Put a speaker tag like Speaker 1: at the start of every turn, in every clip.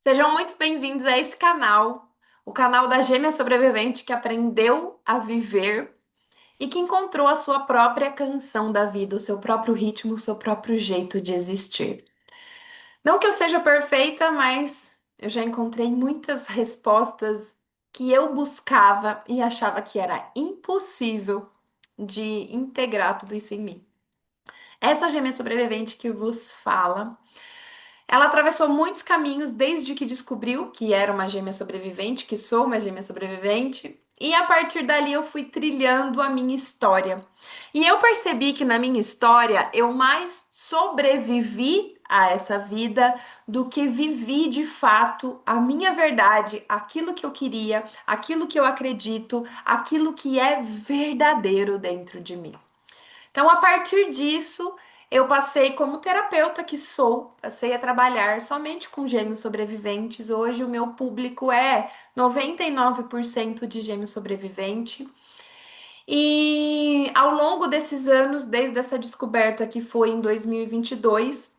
Speaker 1: Sejam muito bem-vindos a esse canal, o canal da Gêmea Sobrevivente que aprendeu a viver e que encontrou a sua própria canção da vida, o seu próprio ritmo, o seu próprio jeito de existir. Não que eu seja perfeita, mas eu já encontrei muitas respostas que eu buscava e achava que era impossível de integrar tudo isso em mim. Essa Gêmea Sobrevivente que vos fala. Ela atravessou muitos caminhos desde que descobriu que era uma gêmea sobrevivente, que sou uma gêmea sobrevivente, e a partir dali eu fui trilhando a minha história. E eu percebi que na minha história eu mais sobrevivi a essa vida do que vivi de fato a minha verdade, aquilo que eu queria, aquilo que eu acredito, aquilo que é verdadeiro dentro de mim. Então, a partir disso, eu passei como terapeuta que sou, passei a trabalhar somente com gêmeos sobreviventes. Hoje o meu público é 99% de gêmeo sobrevivente. E ao longo desses anos, desde essa descoberta que foi em 2022,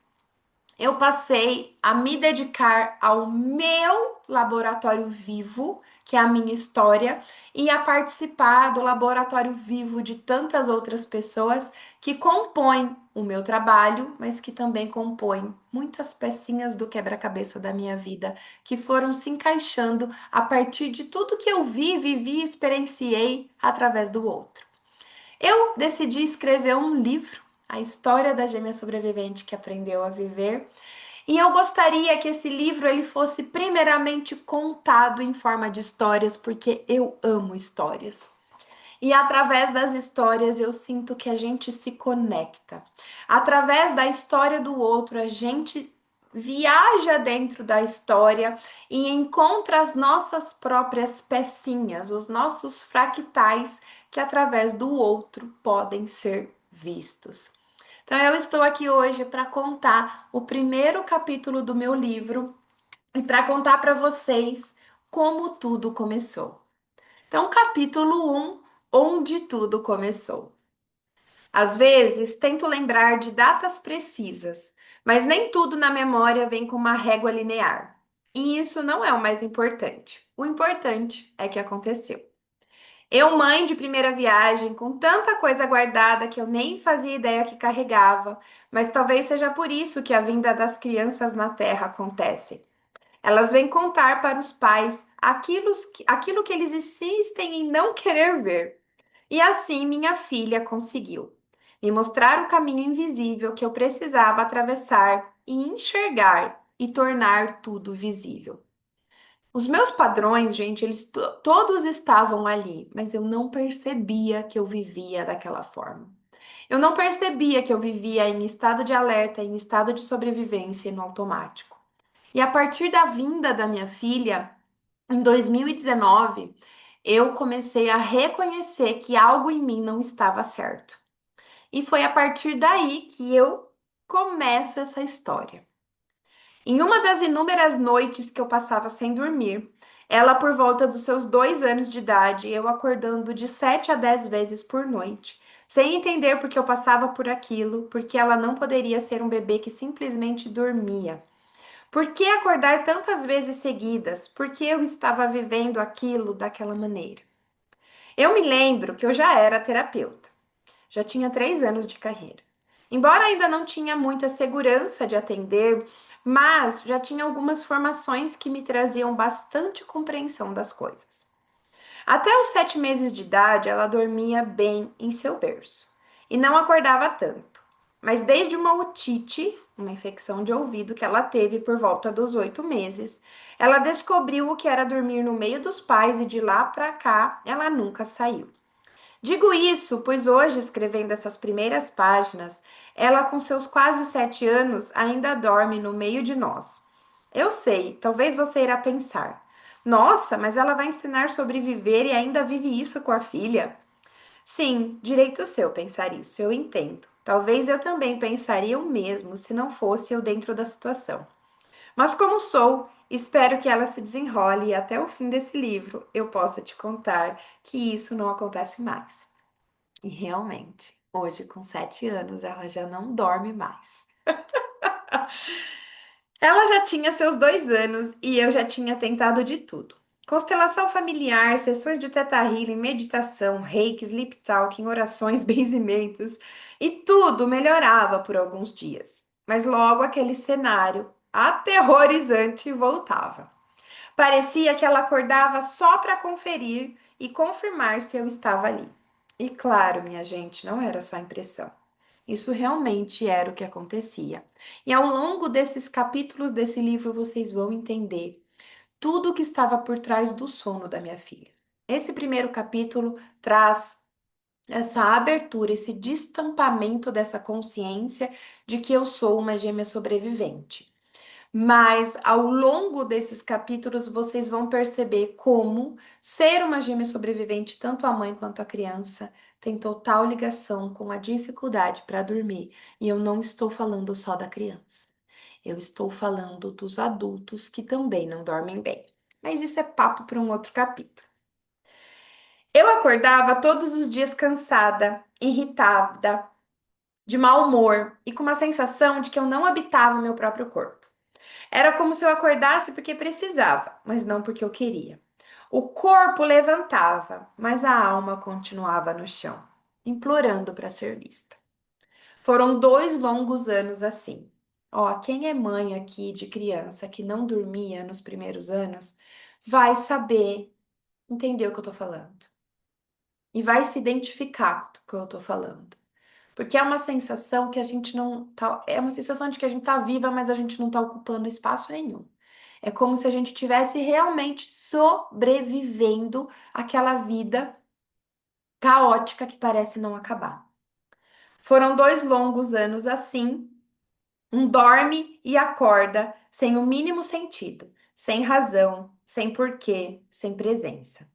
Speaker 1: eu passei a me dedicar ao meu laboratório vivo, que é a minha história, e a participar do laboratório vivo de tantas outras pessoas que compõem o meu trabalho, mas que também compõem muitas pecinhas do quebra-cabeça da minha vida, que foram se encaixando a partir de tudo que eu vi, vivi e experienciei através do outro. Eu decidi escrever um livro, A História da Gêmea Sobrevivente que Aprendeu a Viver, e eu gostaria que esse livro ele fosse primeiramente contado em forma de histórias, porque eu amo histórias. E através das histórias eu sinto que a gente se conecta. Através da história do outro, a gente viaja dentro da história e encontra as nossas próprias pecinhas, os nossos fractais que através do outro podem ser vistos. Então, eu estou aqui hoje para contar o primeiro capítulo do meu livro e para contar para vocês como tudo começou. Então, capítulo um, onde tudo começou. Às vezes, tento lembrar de datas precisas, mas nem tudo na memória vem com uma régua linear. E isso não é o mais importante. O importante é que aconteceu. Eu, mãe de primeira viagem, com tanta coisa guardada que eu nem fazia ideia que carregava, mas talvez seja por isso que a vinda das crianças na Terra acontece. Elas vêm contar para os pais aquilo que eles insistem em não querer ver. E assim minha filha conseguiu me mostrar o caminho invisível que eu precisava atravessar e enxergar e tornar tudo visível. Os meus padrões, gente, todos estavam ali, mas eu não percebia que eu vivia daquela forma. Eu não percebia que eu vivia em estado de alerta, em estado de sobrevivência e no automático. E a partir da vinda da minha filha, em 2019, eu comecei a reconhecer que algo em mim não estava certo. E foi a partir daí que eu começo essa história. Em uma das inúmeras noites que eu passava sem dormir, ela por volta dos seus 2 anos de idade, eu acordando de 7 a 10 vezes por noite, sem entender por que eu passava por aquilo, porque ela não poderia ser um bebê que simplesmente dormia. Por que acordar tantas vezes seguidas? Por que eu estava vivendo aquilo daquela maneira? Eu me lembro que eu já era terapeuta, já tinha 3 anos de carreira. Embora ainda não tinha muita segurança de atender, mas já tinha algumas formações que me traziam bastante compreensão das coisas. Até os 7 meses de idade, ela dormia bem em seu berço e não acordava tanto. Mas desde uma otite, uma infecção de ouvido que ela teve por volta dos 8 meses, ela descobriu o que era dormir no meio dos pais e de lá para cá ela nunca saiu. Digo isso, pois hoje, escrevendo essas primeiras páginas, ela, com seus quase 7 anos, ainda dorme no meio de nós. Eu sei, talvez você irá pensar: nossa, mas ela vai ensinar sobre viver e ainda vive isso com a filha? Sim, direito seu pensar isso, eu entendo. Talvez eu também pensaria o mesmo se não fosse eu dentro da situação. Mas como sou, espero que ela se desenrole e até o fim desse livro eu possa te contar que isso não acontece mais. E realmente, hoje com 7 anos, ela já não dorme mais. Ela já tinha seus 2 anos e eu já tinha tentado de tudo. Constelação familiar, sessões de Theta Healing, meditação, reiki, sleep talking, orações, benzimentos e tudo melhorava por alguns dias. Mas logo aquele cenário aterrorizante voltava. Parecia que ela acordava só para conferir e confirmar se eu estava ali. E claro, minha gente, não era só impressão. Isso realmente era o que acontecia. E ao longo desses capítulos desse livro, vocês vão entender tudo o que estava por trás do sono da minha filha. Esse primeiro capítulo traz essa abertura, esse destampamento dessa consciência de que eu sou uma gêmea sobrevivente. Mas ao longo desses capítulos, vocês vão perceber como ser uma gêmea sobrevivente, tanto a mãe quanto a criança, tem total ligação com a dificuldade para dormir. E eu não estou falando só da criança, eu estou falando dos adultos que também não dormem bem. Mas isso é papo para um outro capítulo. Eu acordava todos os dias cansada, irritada, de mau humor e com uma sensação de que eu não habitava o meu próprio corpo. Era como se eu acordasse porque precisava, mas não porque eu queria. O corpo levantava, mas a alma continuava no chão, implorando para ser vista. Foram 2 longos anos assim. Ó, quem é mãe aqui de criança que não dormia nos primeiros anos, vai saber entender o que eu tô falando. E vai se identificar com o que eu tô falando. Porque é uma sensação que a gente não tá, é uma sensação de que a gente tá viva, mas a gente não tá ocupando espaço nenhum. É como se a gente tivesse realmente sobrevivendo àquela vida caótica que parece não acabar. Foram 2 longos anos assim, um dorme e acorda sem o mínimo sentido, sem razão, sem porquê, sem presença.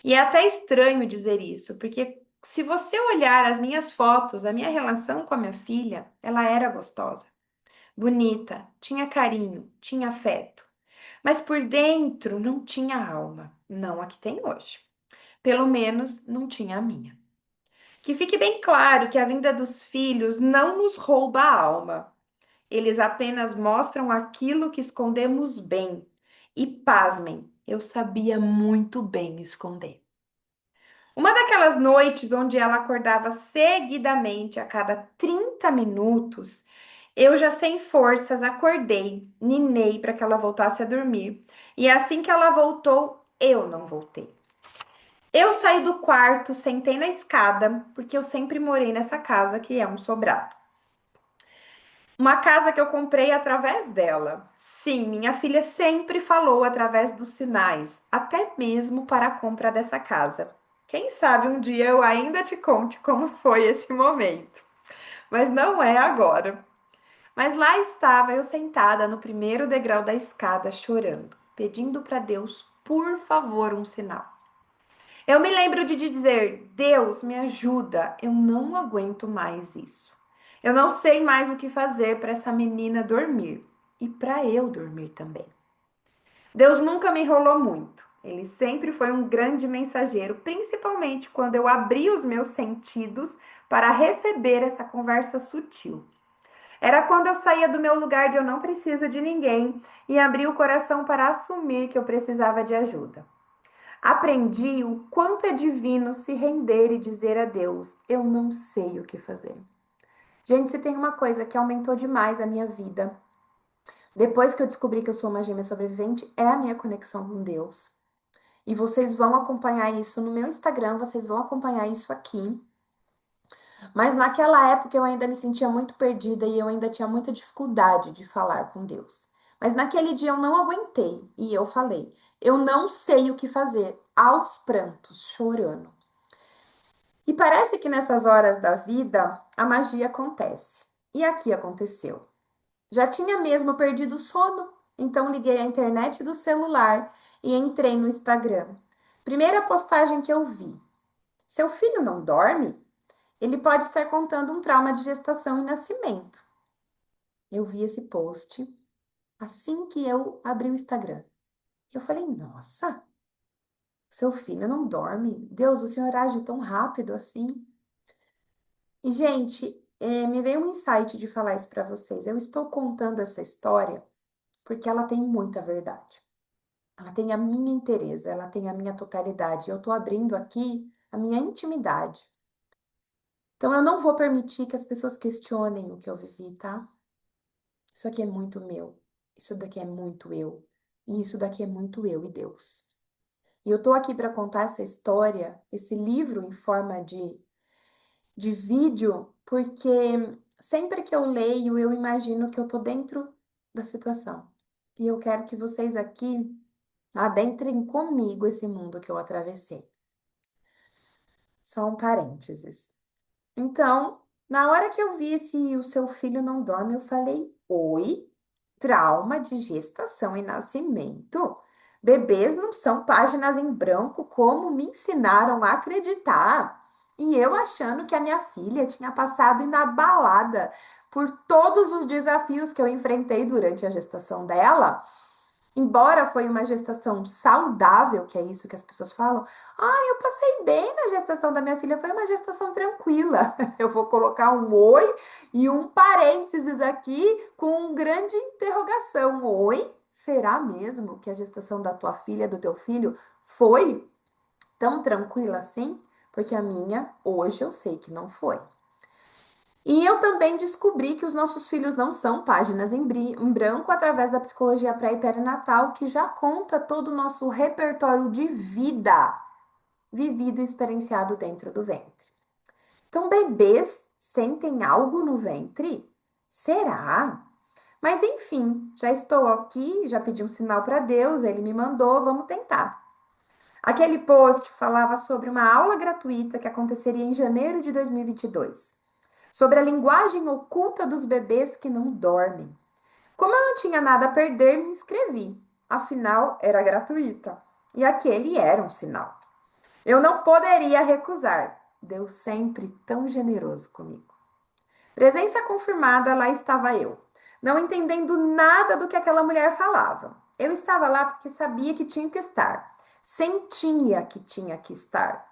Speaker 1: E é até estranho dizer isso, porque se você olhar as minhas fotos, a minha relação com a minha filha, ela era gostosa, bonita, tinha carinho, tinha afeto. Mas por dentro não tinha alma. Não a que tem hoje. Pelo menos não tinha a minha. Que fique bem claro que a vinda dos filhos não nos rouba a alma. Eles apenas mostram aquilo que escondemos bem. E pasmem, eu sabia muito bem esconder. Uma daquelas noites onde ela acordava seguidamente a cada 30 minutos, eu já sem forças acordei, ninei para que ela voltasse a dormir. E assim que ela voltou, eu não voltei. Eu saí do quarto, sentei na escada, porque eu sempre morei nessa casa que é um sobrado. Uma casa que eu comprei através dela. Sim, minha filha sempre falou através dos sinais, até mesmo para a compra dessa casa. Quem sabe um dia eu ainda te conte como foi esse momento. Mas não é agora. Mas lá estava eu sentada no primeiro degrau da escada, chorando, pedindo para Deus, por favor, um sinal. Eu me lembro de dizer: Deus, me ajuda, eu não aguento mais isso. Eu não sei mais o que fazer para essa menina dormir e para eu dormir também. Deus nunca me enrolou muito. Ele sempre foi um grande mensageiro, principalmente quando eu abri os meus sentidos para receber essa conversa sutil. Era quando eu saía do meu lugar de eu não preciso de ninguém e abri o coração para assumir que eu precisava de ajuda. Aprendi o quanto é divino se render e dizer a Deus: eu não sei o que fazer. Gente, se tem uma coisa que aumentou demais a minha vida, depois que eu descobri que eu sou uma gêmea sobrevivente, é a minha conexão com Deus. E vocês vão acompanhar isso no meu Instagram, vocês vão acompanhar isso aqui. Mas naquela época eu ainda me sentia muito perdida e eu ainda tinha muita dificuldade de falar com Deus. Mas naquele dia eu não aguentei e eu falei: eu não sei o que fazer, aos prantos, chorando. E parece que nessas horas da vida a magia acontece. E aqui aconteceu. Já tinha mesmo perdido o sono, então liguei a internet do celular e entrei no Instagram. Primeira postagem que eu vi: seu filho não dorme? Ele pode estar contando um trauma de gestação e nascimento. Eu vi esse post assim que eu abri o Instagram. Eu falei: nossa, seu filho não dorme? Deus, o senhor age tão rápido assim. E, gente, me veio um insight de falar isso para vocês. Eu estou contando essa história porque ela tem muita verdade. Ela tem a minha inteireza, ela tem a minha totalidade. Eu estou abrindo aqui a minha intimidade. Então eu não vou permitir que as pessoas questionem o que eu vivi, tá? Isso aqui é muito meu. Isso daqui é muito eu. E isso daqui é muito eu e Deus. E eu tô aqui para contar essa história, esse livro em forma de vídeo, porque sempre que eu leio, eu imagino que eu tô dentro da situação. E eu quero que vocês aqui adentrem comigo esse mundo que eu atravessei. Só um parênteses. Então, na hora que eu vi esse o seu filho não dorme, eu falei: Oi, trauma de gestação e nascimento? Bebês não são páginas em branco, como me ensinaram a acreditar. E eu achando que a minha filha tinha passado inabalada por todos os desafios que eu enfrentei durante a gestação dela. Embora foi uma gestação saudável, que é isso que as pessoas falam, eu passei bem na gestação da minha filha, foi uma gestação tranquila. Eu vou colocar um oi e um parênteses aqui com um grande interrogação. Oi? Será mesmo que a gestação da tua filha, do teu filho, foi tão tranquila assim? Porque a minha, hoje eu sei que não foi. E eu também descobri que os nossos filhos não são páginas em branco através da psicologia pré e perinatal, que já conta todo o nosso repertório de vida vivido e experienciado dentro do ventre. Então, bebês sentem algo no ventre? Será? Mas enfim, já estou aqui, já pedi um sinal para Deus, ele me mandou, vamos tentar. Aquele post falava sobre uma aula gratuita que aconteceria em janeiro de 2022 sobre a linguagem oculta dos bebês que não dormem. Como eu não tinha nada a perder, me inscrevi. Afinal, era gratuita. E aquele era um sinal. Eu não poderia recusar. Deus sempre tão generoso comigo. Presença confirmada, lá estava eu, não entendendo nada do que aquela mulher falava. Eu estava lá porque sabia que tinha que estar, sentia que tinha que estar.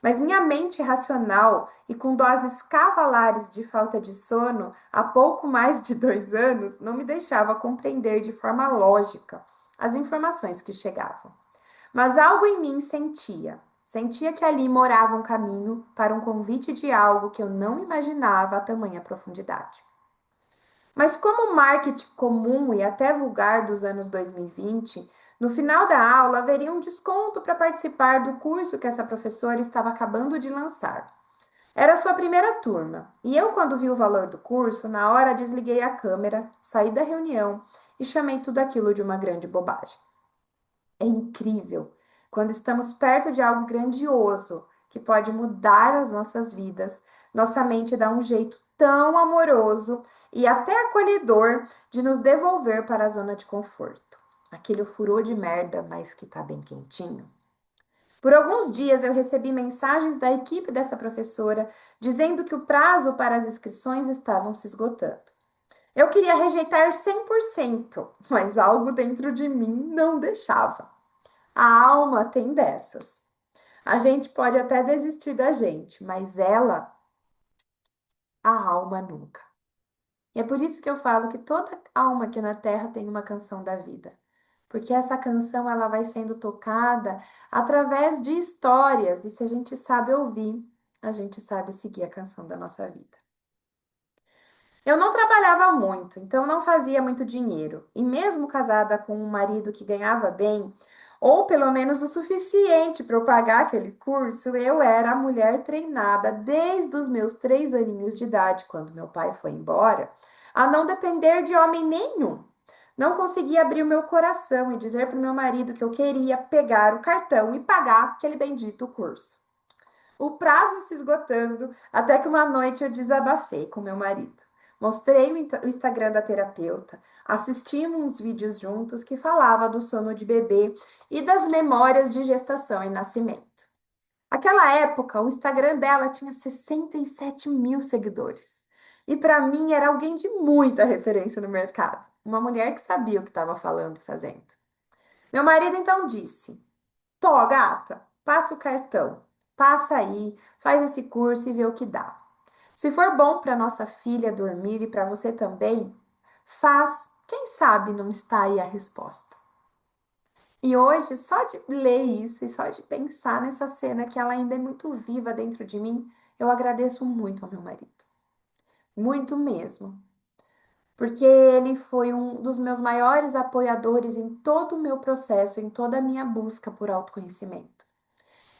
Speaker 1: Mas minha mente racional e com doses cavalares de falta de sono há pouco mais de 2 anos não me deixava compreender de forma lógica as informações que chegavam. Mas algo em mim sentia que ali morava um caminho para um convite de algo que eu não imaginava a tamanha profundidade. Mas como o marketing comum e até vulgar dos anos 2020, no final da aula haveria um desconto para participar do curso que essa professora estava acabando de lançar. Era a sua primeira turma, e eu, quando vi o valor do curso, na hora desliguei a câmera, saí da reunião e chamei tudo aquilo de uma grande bobagem. É incrível quando estamos perto de algo grandioso que pode mudar as nossas vidas, nossa mente dá um jeito tão amoroso e até acolhedor de nos devolver para a zona de conforto. Aquele furor de merda, mas que tá bem quentinho. Por alguns dias eu recebi mensagens da equipe dessa professora dizendo que o prazo para as inscrições estavam se esgotando. Eu queria rejeitar 100%, mas algo dentro de mim não deixava. A alma tem dessas. A gente pode até desistir da gente, mas ela, a alma nunca. E é por isso que eu falo que toda alma aqui na Terra tem uma canção da vida. Porque essa canção ela vai sendo tocada através de histórias, e se a gente sabe ouvir, a gente sabe seguir a canção da nossa vida. Eu não trabalhava muito, então não fazia muito dinheiro. E mesmo casada com um marido que ganhava bem, ou pelo menos o suficiente para eu pagar aquele curso, eu era a mulher treinada desde os meus 3 aninhos de idade, quando meu pai foi embora, a não depender de homem nenhum. Não conseguia abrir o meu coração e dizer para o meu marido que eu queria pegar o cartão e pagar aquele bendito curso. O prazo se esgotando, até que uma noite eu desabafei com meu marido. Mostrei o Instagram da terapeuta, assistimos uns vídeos juntos que falava do sono de bebê e das memórias de gestação e nascimento. Aquela época, o Instagram dela tinha 67 mil seguidores. E para mim era alguém de muita referência no mercado. Uma mulher que sabia o que estava falando e fazendo. Meu marido então disse: Tô, gata, passa o cartão. Passa aí, faz esse curso e vê o que dá. Se for bom para nossa filha dormir e para você também, faz, Quem sabe não está aí a resposta? E hoje, só de ler isso e só de pensar nessa cena que ela ainda é muito viva dentro de mim, eu agradeço muito ao meu marido. Muito mesmo. Porque ele foi um dos meus maiores apoiadores em todo o meu processo, em toda a minha busca por autoconhecimento.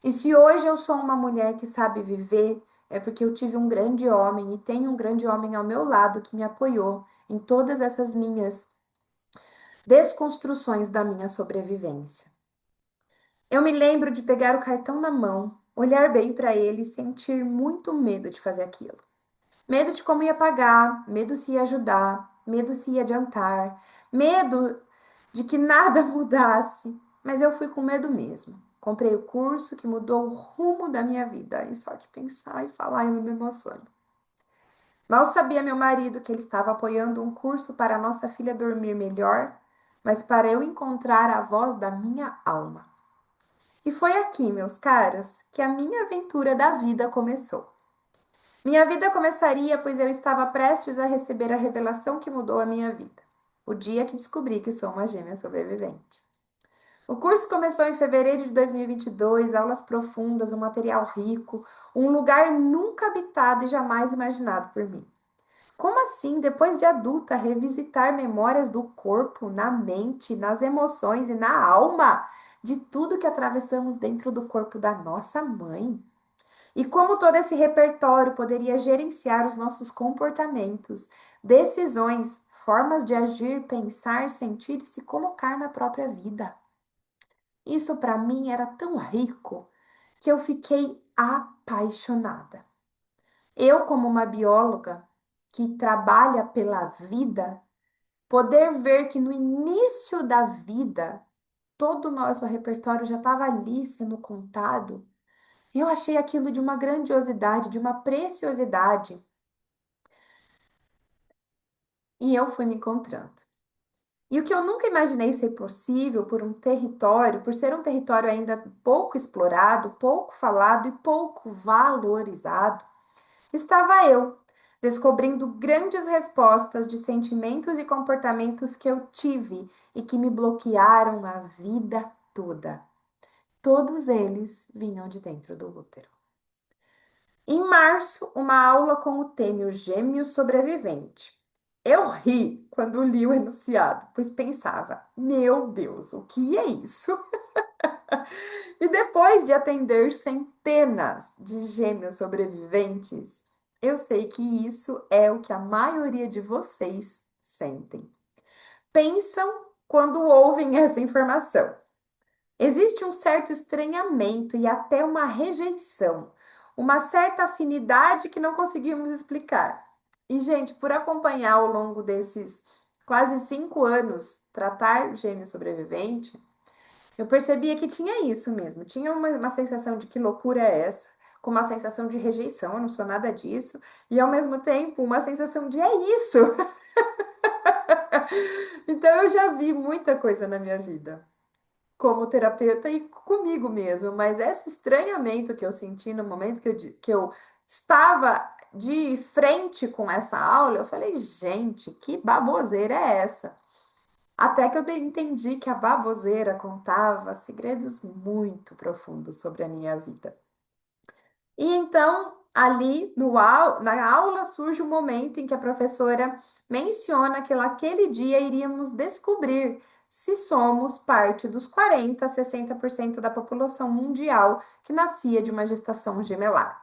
Speaker 1: E se hoje eu sou uma mulher que sabe viver, é porque eu tive um grande homem e tenho um grande homem ao meu lado que me apoiou em todas essas minhas desconstruções da minha sobrevivência. Eu me lembro de pegar o cartão na mão, olhar bem para ele e sentir muito medo de fazer aquilo. Medo de como ia pagar, medo se ia ajudar, medo se ia adiantar, medo de que nada mudasse. Mas eu fui com medo mesmo. Comprei o curso que mudou o rumo da minha vida. E só de pensar e falar eu me emociono. Mal sabia meu marido que ele estava apoiando um curso para a nossa filha dormir melhor, mas para eu encontrar a voz da minha alma. E foi aqui, meus caros, que a minha aventura da vida começou. Minha vida começaria, pois eu estava prestes a receber a revelação que mudou a minha vida. O dia que descobri que sou uma gêmea sobrevivente. O curso começou em fevereiro de 2022, aulas profundas, um material rico, um lugar nunca habitado e jamais imaginado por mim. Como assim, depois de adulta, revisitar memórias do corpo, na mente, nas emoções e na alma, de tudo que atravessamos dentro do corpo da nossa mãe? E como todo esse repertório poderia gerenciar os nossos comportamentos, decisões, formas de agir, pensar, sentir e se colocar na própria vida? Isso para mim era tão rico que eu fiquei apaixonada. Eu, como uma bióloga que trabalha pela vida, poder ver que no início da vida todo o nosso repertório já estava ali sendo contado, eu achei aquilo de uma grandiosidade, de uma preciosidade, e eu fui me encontrando. E o que eu nunca imaginei ser possível por um território, por ser um território ainda pouco explorado, pouco falado e pouco valorizado, estava eu descobrindo grandes respostas de sentimentos e comportamentos que eu tive e que me bloquearam a vida toda. Todos eles vinham de dentro do útero. Em março, uma aula com o tema O Gêmeo Sobrevivente. Eu ri quando li o enunciado, pois pensava: meu Deus, o que é isso? E depois de atender centenas de gêmeos sobreviventes, eu sei que isso é o que a maioria de vocês sentem. Pensam quando ouvem essa informação. Existe um certo estranhamento e até uma rejeição, uma certa afinidade que não conseguimos explicar. E, gente, por acompanhar ao longo desses quase 5 anos tratar gêmeo sobrevivente, eu percebia que tinha isso mesmo. Tinha uma sensação de que loucura é essa, com uma sensação de rejeição, eu não sou nada disso, e ao mesmo tempo uma sensação de é isso. Então eu já vi muita coisa na minha vida como terapeuta e comigo mesmo, mas esse estranhamento que eu senti no momento que eu estava de frente com essa aula, eu falei, gente, que baboseira é essa? Até que eu entendi que a baboseira contava segredos muito profundos sobre a minha vida. E então, ali na aula surge o momento em que a professora menciona que naquele dia iríamos descobrir se somos parte dos 40 a 60% da população mundial que nascia de uma gestação gemelar.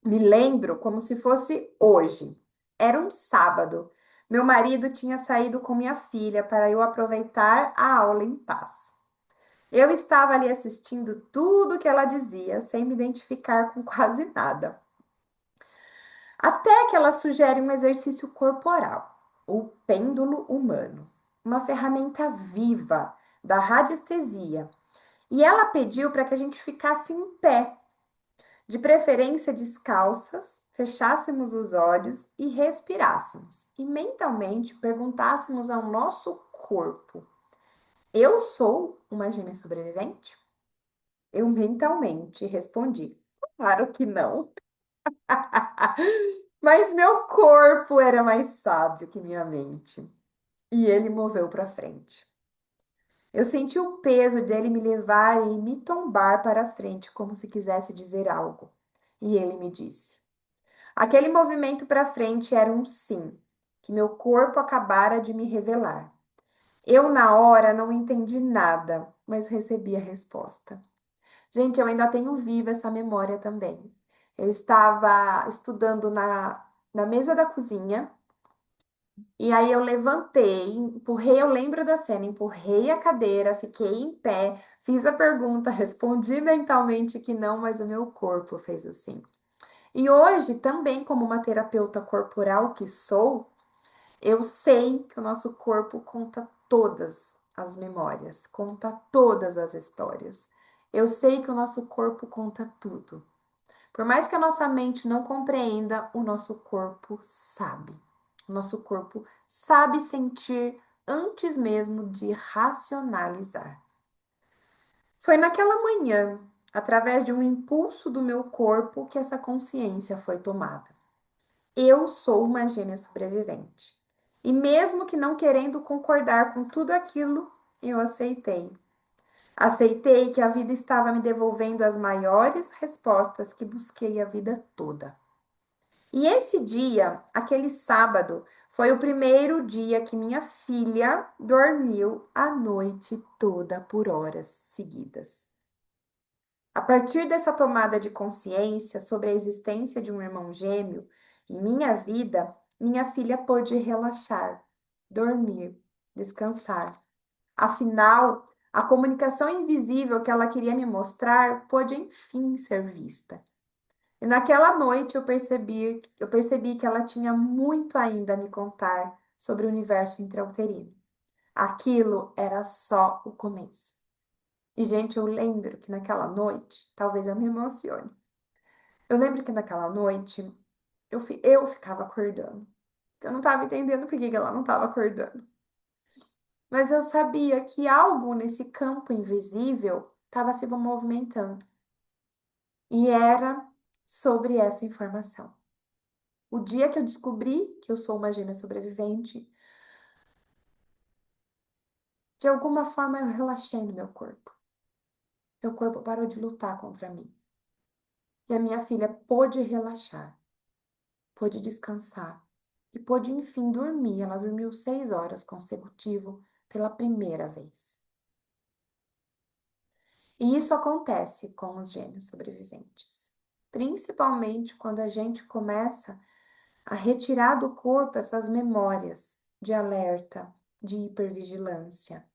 Speaker 1: Me lembro como se fosse hoje. Era um sábado. Meu marido tinha saído com minha filha para eu aproveitar a aula em paz. Eu estava ali assistindo tudo que ela dizia, sem me identificar com quase nada. Até que ela sugere um exercício corporal, o pêndulo humano, uma ferramenta viva da radiestesia. E ela pediu para que a gente ficasse em pé, de preferência descalças, fechássemos os olhos e respirássemos. E mentalmente perguntássemos ao nosso corpo: eu sou uma gêmea sobrevivente? Eu mentalmente respondi: claro que não. Mas meu corpo era mais sábio que minha mente. E ele moveu para frente. Eu senti o peso dele me levar e me tombar para frente, como se quisesse dizer algo. E ele me disse: aquele movimento para frente era um sim, que meu corpo acabara de me revelar. Eu, na hora, não entendi nada, mas recebi a resposta. Gente, eu ainda tenho viva essa memória também. Eu estava estudando na mesa da cozinha. E aí eu levantei, empurrei, eu lembro da cena, empurrei a cadeira, fiquei em pé, fiz a pergunta, respondi mentalmente que não, mas o meu corpo fez o sim. E hoje, também como uma terapeuta corporal que sou, eu sei que o nosso corpo conta todas as memórias, conta todas as histórias. Eu sei que o nosso corpo conta tudo. Por mais que a nossa mente não compreenda, o nosso corpo sabe. O nosso corpo sabe sentir antes mesmo de racionalizar. Foi naquela manhã, através de um impulso do meu corpo, que essa consciência foi tomada. Eu sou uma gêmea sobrevivente. E mesmo que não querendo concordar com tudo aquilo, eu aceitei. Aceitei que a vida estava me devolvendo as maiores respostas que busquei a vida toda. E esse dia, aquele sábado, foi o primeiro dia que minha filha dormiu a noite toda por horas seguidas. A partir dessa tomada de consciência sobre a existência de um irmão gêmeo em minha vida, minha filha pôde relaxar, dormir, descansar. Afinal, a comunicação invisível que ela queria me mostrar pôde enfim ser vista. E naquela noite eu percebi que ela tinha muito ainda a me contar sobre o universo intrauterino. Aquilo era só o começo. E, gente, eu lembro que naquela noite, talvez eu me emocione. Eu lembro que naquela noite eu ficava acordando. Eu não estava entendendo por que ela não estava acordando. Mas eu sabia que algo nesse campo invisível estava se movimentando. E era sobre essa informação. O dia que eu descobri que eu sou uma gêmea sobrevivente, de alguma forma eu relaxei no meu corpo. Meu corpo parou de lutar contra mim. E a minha filha pôde relaxar, pôde descansar e pôde, enfim, dormir. Ela dormiu 6 horas consecutivo pela primeira vez. E isso acontece com os gêmeos sobreviventes. Principalmente quando a gente começa a retirar do corpo essas memórias de alerta, de hipervigilância,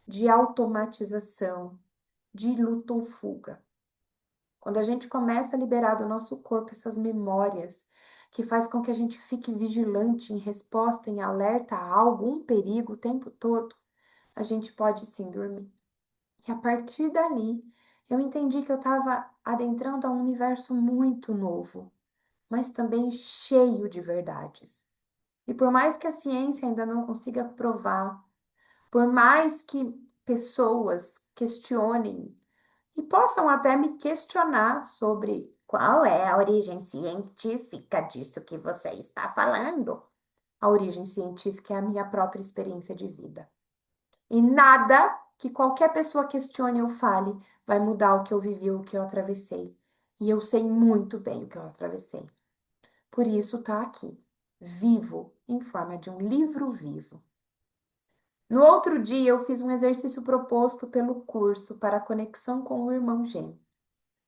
Speaker 1: de automatização, de luta ou fuga. Quando a gente começa a liberar do nosso corpo essas memórias, que faz com que a gente fique vigilante em resposta, em alerta a algum perigo o tempo todo, a gente pode sim dormir. E a partir dali, eu entendi que eu estava adentrando a um universo muito novo, mas também cheio de verdades. E por mais que a ciência ainda não consiga provar, por mais que pessoas questionem e possam até me questionar sobre qual é a origem científica disso que você está falando. A origem científica é a minha própria experiência de vida. E nada que qualquer pessoa questione ou fale vai mudar o que eu vivi ou o que eu atravessei. E eu sei muito bem o que eu atravessei. Por isso está aqui, vivo, em forma de um livro vivo. No outro dia, eu fiz um exercício proposto pelo curso para a conexão com o irmão gêmeo.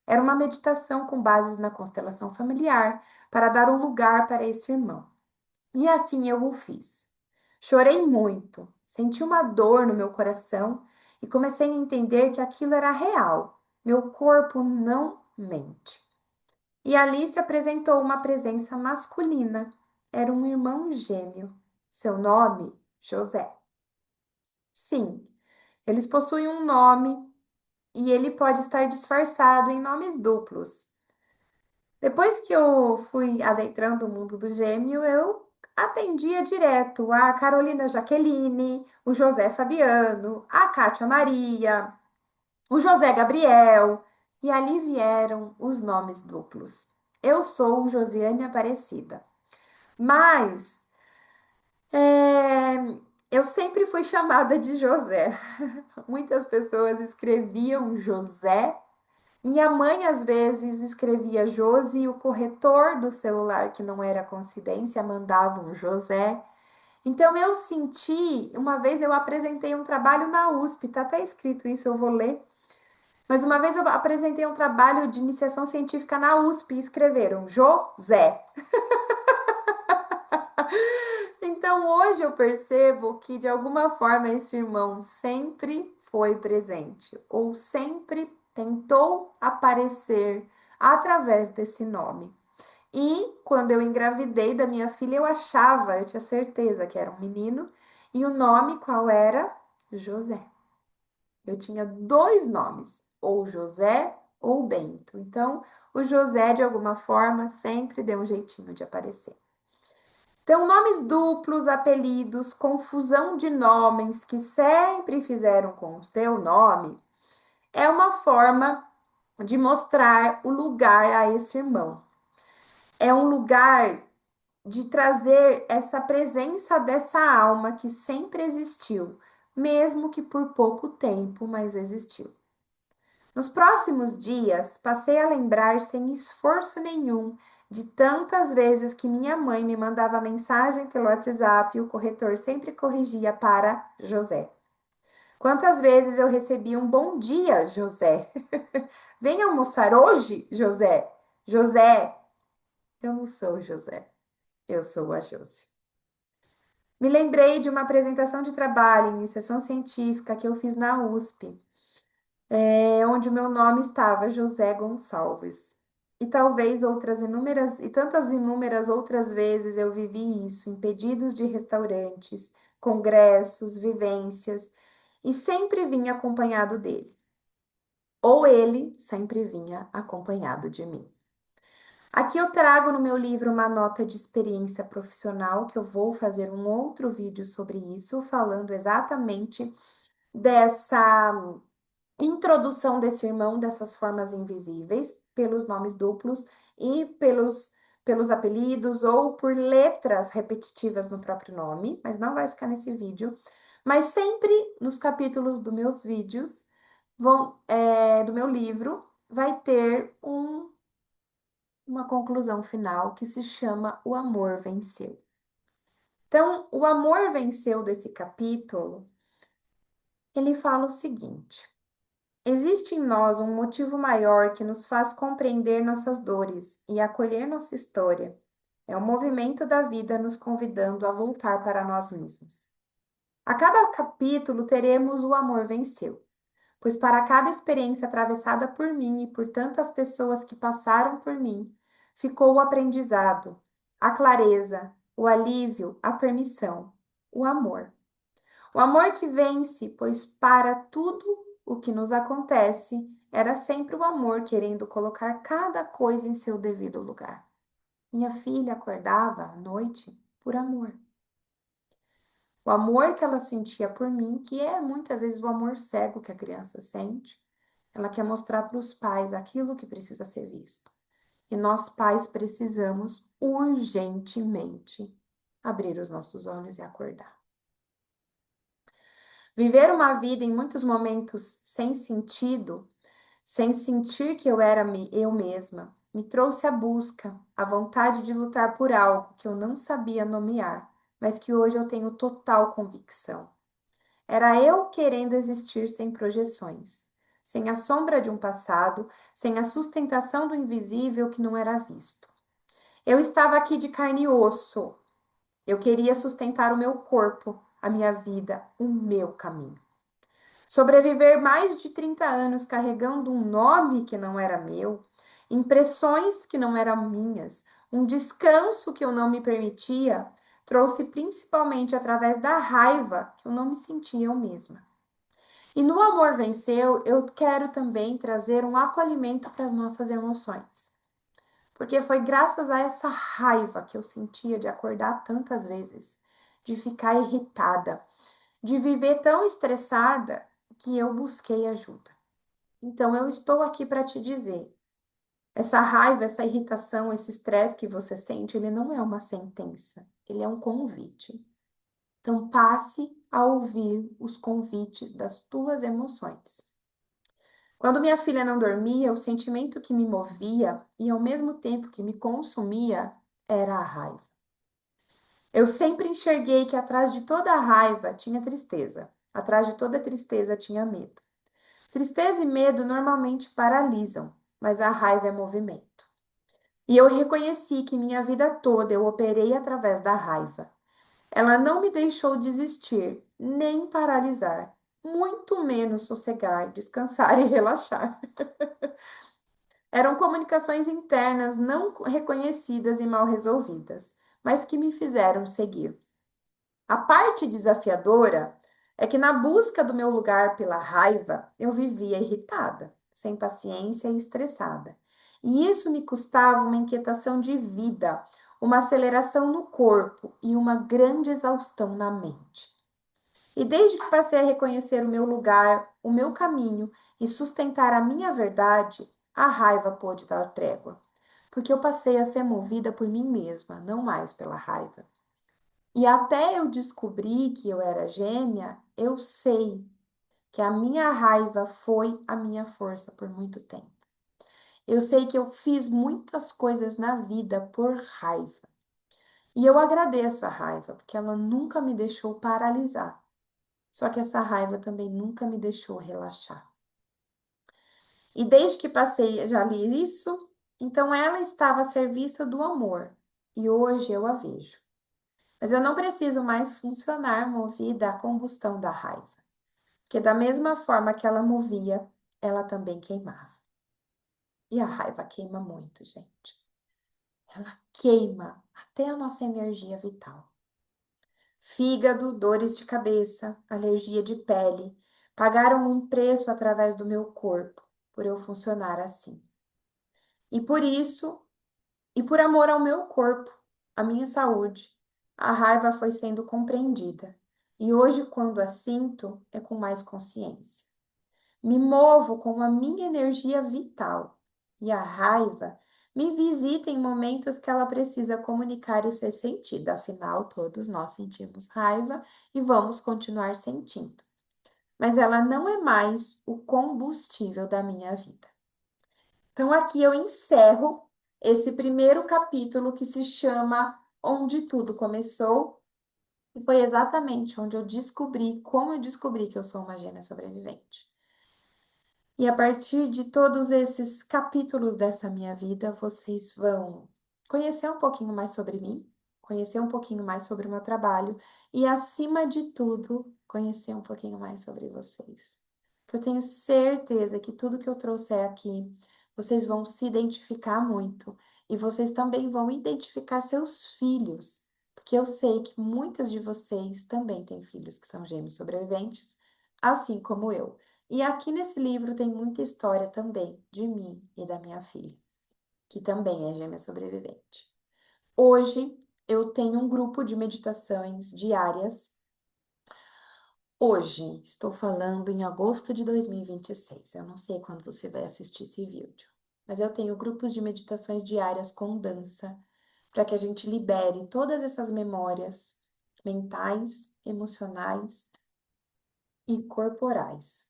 Speaker 1: Era uma meditação com bases na constelação familiar para dar um lugar para esse irmão. E assim eu o fiz. Chorei muito, senti uma dor no meu coração e comecei a entender que aquilo era real. Meu corpo não mente. E ali se apresentou uma presença masculina. Era um irmão gêmeo. Seu nome, José. Sim, eles possuem um nome e ele pode estar disfarçado em nomes duplos. Depois que eu fui adentrando o mundo do gêmeo, eu atendia direto a Carolina Jaqueline, o José Fabiano, a Kátia Maria, o José Gabriel, e ali vieram os nomes duplos. Eu sou Josiane Aparecida. Mas é, eu sempre fui chamada de José. Muitas pessoas escreviam José. Minha mãe às vezes escrevia Josi e o corretor do celular, que não era coincidência, mandava um José. Então eu senti, uma vez eu apresentei um trabalho na USP, tá até escrito isso, eu vou ler. Mas uma vez eu apresentei um trabalho de iniciação científica na USP e escreveram José. Então hoje eu percebo que de alguma forma esse irmão sempre foi presente ou sempre tentou aparecer através desse nome. E quando eu engravidei da minha filha, eu tinha certeza que era um menino, e o nome qual era? José. Eu tinha dois nomes, ou José ou Bento. Então, o José, de alguma forma, sempre deu um jeitinho de aparecer. Então, nomes duplos, apelidos, confusão de nomes que sempre fizeram com o seu nome, é uma forma de mostrar o lugar a esse irmão. É um lugar de trazer essa presença dessa alma que sempre existiu, mesmo que por pouco tempo, mas existiu. Nos próximos dias, passei a lembrar sem esforço nenhum de tantas vezes que minha mãe me mandava mensagem pelo WhatsApp e o corretor sempre corrigia para José. Quantas vezes eu recebi um bom dia, José? Vem almoçar hoje, José? José, eu não sou José, eu sou a Josi. Me lembrei de uma apresentação de trabalho em iniciação científica que eu fiz na USP, onde o meu nome estava José Gonçalves. E talvez outras inúmeras e tantas inúmeras outras vezes eu vivi isso em pedidos de restaurantes, congressos, vivências, e sempre vinha acompanhado dele. Ou ele sempre vinha acompanhado de mim. Aqui eu trago no meu livro uma nota de experiência profissional, que eu vou fazer um outro vídeo sobre isso, falando exatamente dessa introdução desse irmão dessas formas invisíveis, pelos nomes duplos e pelos apelidos ou por letras repetitivas no próprio nome, mas não vai ficar nesse vídeo. Mas sempre nos capítulos dos meus vídeos, do meu livro, vai ter uma conclusão final que se chama O Amor Venceu. Então, o amor venceu desse capítulo, ele fala o seguinte: existe em nós um motivo maior que nos faz compreender nossas dores e acolher nossa história. É o movimento da vida nos convidando a voltar para nós mesmos. A cada capítulo teremos o amor venceu, pois para cada experiência atravessada por mim e por tantas pessoas que passaram por mim, ficou o aprendizado, a clareza, o alívio, a permissão, o amor. O amor que vence, pois para tudo o que nos acontece, era sempre o amor querendo colocar cada coisa em seu devido lugar. Minha filha acordava à noite por amor. O amor que ela sentia por mim, que é muitas vezes o amor cego que a criança sente, ela quer mostrar para os pais aquilo que precisa ser visto. E nós, pais, precisamos urgentemente abrir os nossos olhos e acordar. Viver uma vida em muitos momentos sem sentido, sem sentir que eu era eu mesma, me trouxe a busca, a vontade de lutar por algo que eu não sabia nomear, mas que hoje eu tenho total convicção. Era eu querendo existir sem projeções, sem a sombra de um passado, sem a sustentação do invisível que não era visto. Eu estava aqui de carne e osso. Eu queria sustentar o meu corpo, a minha vida, o meu caminho. Sobreviver mais de 30 anos carregando um nome que não era meu, impressões que não eram minhas, um descanso que eu não me permitia, trouxe principalmente através da raiva que eu não me sentia eu mesma. E no Amor Venceu, eu quero também trazer um acolhimento para as nossas emoções. Porque foi graças a essa raiva que eu sentia de acordar tantas vezes, de ficar irritada, de viver tão estressada, que eu busquei ajuda. Então, eu estou aqui para te dizer: Essa raiva, essa irritação, esse estresse que você sente, ele não é uma sentença, ele é um convite. Então, passe a ouvir os convites das tuas emoções. Quando minha filha não dormia, o sentimento que me movia e ao mesmo tempo que me consumia era a raiva. Eu sempre enxerguei que atrás de toda raiva tinha tristeza, atrás de toda tristeza tinha medo. Tristeza e medo normalmente paralisam, mas a raiva é movimento. E eu reconheci que minha vida toda eu operei através da raiva. Ela não me deixou desistir, nem paralisar, muito menos sossegar, descansar e relaxar. Eram comunicações internas não reconhecidas e mal resolvidas, mas que me fizeram seguir. A parte desafiadora é que na busca do meu lugar pela raiva, eu vivia irritada, sem paciência e estressada. E isso me custava uma inquietação de vida, uma aceleração no corpo e uma grande exaustão na mente. E desde que passei a reconhecer o meu lugar, o meu caminho e sustentar a minha verdade, a raiva pôde dar trégua, porque eu passei a ser movida por mim mesma, não mais pela raiva. E até eu descobrir que eu era gêmea, eu sei que a minha raiva foi a minha força por muito tempo. Eu sei que eu fiz muitas coisas na vida por raiva. E eu agradeço a raiva, porque ela nunca me deixou paralisar. Só que essa raiva também nunca me deixou relaxar. E desde que passei, já li isso, então ela estava a serviço do amor. E hoje eu a vejo. Mas eu não preciso mais funcionar movida à combustão da raiva. Porque da mesma forma que ela movia, ela também queimava. E a raiva queima muito, gente. Ela queima até a nossa energia vital. Fígado, dores de cabeça, alergia de pele, pagaram um preço através do meu corpo, por eu funcionar assim. E por isso, e por amor ao meu corpo, à minha saúde, a raiva foi sendo compreendida. E hoje, quando a sinto, é com mais consciência. Me movo com a minha energia vital. E a raiva me visita em momentos que ela precisa comunicar e ser sentida. Afinal, todos nós sentimos raiva e vamos continuar sentindo. Mas ela não é mais o combustível da minha vida. Então, aqui eu encerro esse primeiro capítulo que se chama Onde Tudo Começou. E foi exatamente onde eu descobri, como eu descobri que eu sou uma gêmea sobrevivente. E a partir de todos esses capítulos dessa minha vida, vocês vão conhecer um pouquinho mais sobre mim, conhecer um pouquinho mais sobre o meu trabalho e, acima de tudo, conhecer um pouquinho mais sobre vocês. Que eu tenho certeza que tudo que eu trouxer aqui, vocês vão se identificar muito e vocês também vão identificar seus filhos, porque eu sei que muitas de vocês também têm filhos que são gêmeos sobreviventes, assim como eu. E aqui nesse livro tem muita história também de mim e da minha filha, que também é gêmea sobrevivente. Hoje eu tenho um grupo de meditações diárias. Hoje estou falando em agosto de 2026. Eu não sei quando você vai assistir esse vídeo, mas eu tenho grupos de meditações diárias com dança para que a gente libere todas essas memórias mentais, emocionais e corporais.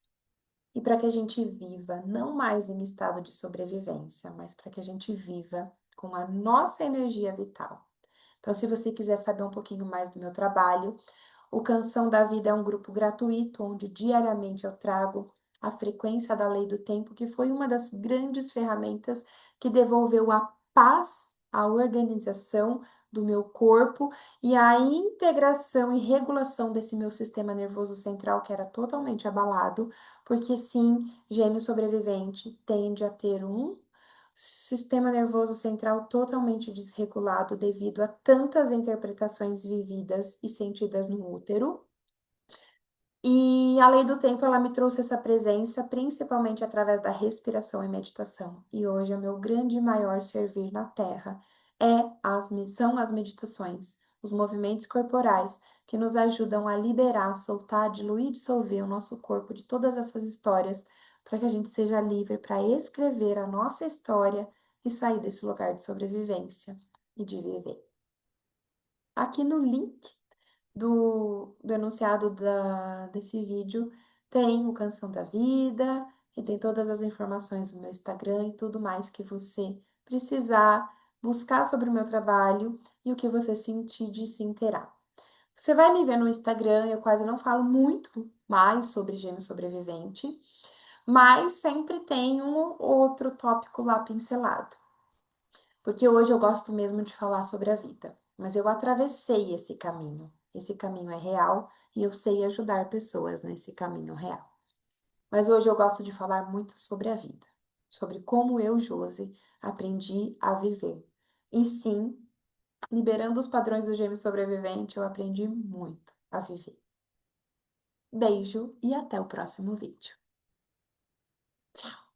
Speaker 1: E para que a gente viva não mais em estado de sobrevivência, mas para que a gente viva com a nossa energia vital. Então, se você quiser saber um pouquinho mais do meu trabalho, o Canção da Vida é um grupo gratuito onde diariamente eu trago a frequência da lei do tempo, que foi uma das grandes ferramentas que devolveu a paz, a organização do meu corpo e a integração e regulação desse meu sistema nervoso central que era totalmente abalado, porque sim, gêmeo sobrevivente tende a ter um sistema nervoso central totalmente desregulado devido a tantas interpretações vividas e sentidas no útero. E a lei do tempo, ela me trouxe essa presença, principalmente através da respiração e meditação. E hoje o meu grande e maior servir na Terra são as meditações, os movimentos corporais que nos ajudam a liberar, soltar, diluir e dissolver o nosso corpo de todas essas histórias, para que a gente seja livre para escrever a nossa história e sair desse lugar de sobrevivência e de viver. Aqui no link do enunciado desse vídeo tem o Canção da Vida e tem todas as informações do meu Instagram e tudo mais que você precisar buscar sobre o meu trabalho e o que você sentir de se inteirar. Você vai me ver no Instagram, eu quase não falo muito mais sobre gêmeo sobrevivente, mas sempre tem um outro tópico lá pincelado. Porque hoje eu gosto mesmo de falar sobre a vida, mas eu atravessei esse caminho. Esse caminho é real e eu sei ajudar pessoas nesse caminho real. Mas hoje eu gosto de falar muito sobre a vida, sobre como eu, Josi, aprendi a viver. E sim, liberando os padrões do gêmeo sobrevivente, eu aprendi muito a viver. Beijo e até o próximo vídeo. Tchau!